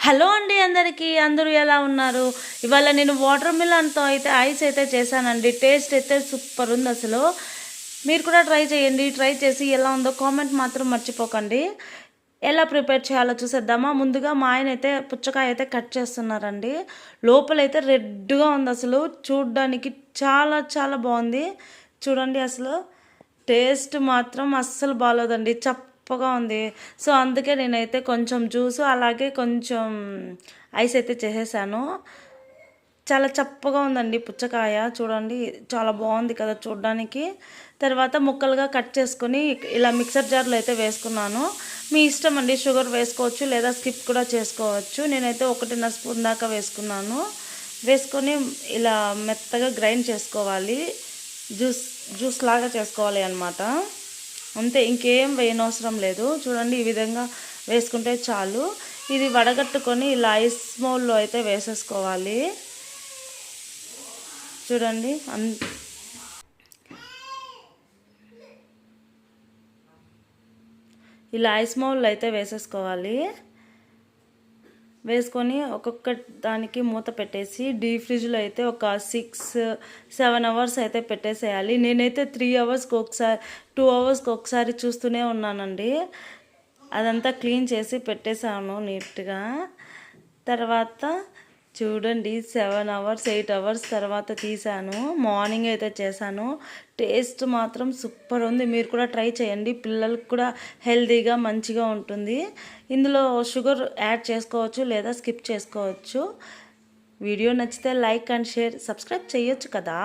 Hello అండి అందరికీ, అందరూ ఎలా ఉన్నారు? ఇవాళ నేను వాటర్ మిలన్తో అయితే ఐస్ అయితే చేశానండి. టేస్ట్ అయితే సూపర్ ఉంది అసలు. మీరు కూడా ట్రై చేయండి. ట్రై చేసి ఎలా ఉందో కామెంట్ మాత్రం మర్చిపోకండి. ఎలా ప్రిపేర్ చేయాలో చూసేద్దామా? ముందుగా మా ఆయన అయితే పుచ్చకాయ అయితే కట్ చేస్తున్నారండి. లోపలైతే రెడ్గా ఉంది అసలు. చూడ్డానికి చాలా చాలా బాగుంది. చూడండి అసలు టేస్ట్ మాత్రం అస్సలు బాగోలేదండి. చప్పగా ఉంది. సో అందుకే నేనైతే కొంచెం జ్యూసు అలాగే కొంచెం ఐస్ అయితే చేసేసాను. చాలా చప్పగా ఉందండి పుచ్చకాయ. చూడండి చాలా బాగుంది కదా చూడడానికి. తర్వాత ముక్కలుగా కట్ చేసుకొని ఇలా మిక్సర్ జార్లో అయితే వేసుకున్నాను. మీ ఇష్టం అండి, షుగర్ వేసుకోవచ్చు లేదా స్కిప్ కూడా చేసుకోవచ్చు. నేనైతే 1.5 స్పూన్ దాకా వేసుకున్నాను. వేసుకొని ఇలా మెత్తగా గ్రైండ్ చేసుకోవాలి. జ్యూస్ లాగా చేసుకోవాలి అన్నమాట. అంతే, ఇంకేం వేయనవసరం లేదు. చూడండి ఈ విధంగా వేసుకుంటే చాలు. ఇది వడగట్టుకొని ఇలా ఐస్ మౌల్లో అయితే వేసేసుకోవాలి. చూడండి ఇలా ఐస్ మౌల్లో అయితే వేసేసుకోవాలి. వేసుకొని ఒక్కొక్క దానికి మూత పెట్టేసి డీప్ ఫ్రిడ్జ్లో అయితే ఒక 6-7 అవర్స్ అయితే పెట్టేసేయాలి. నేనైతే 3 అవర్స్కి ఒకసారి 2 అవర్స్కి ఒకసారి చూస్తూనే ఉన్నానండి. అదంతా క్లీన్ చేసి పెట్టేశాను నీట్గా. తర్వాత చూడండి 7 అవర్స్ 8 అవర్స్ తర్వాత తీసాను. మార్నింగ్ అయితే చేశాను. టేస్ట్ మాత్రం సూపర్ ఉంది. మీరు కూడా ట్రై చేయండి. పిల్లలకు కూడా హెల్తీగా మంచిగా ఉంటుంది. ఇందులో షుగర్ యాడ్ చేసుకోవచ్చు లేదా స్కిప్ చేసుకోవచ్చు. వీడియో నచ్చితే లైక్ అండ్ షేర్, సబ్స్క్రైబ్ చేయొచ్చు కదా.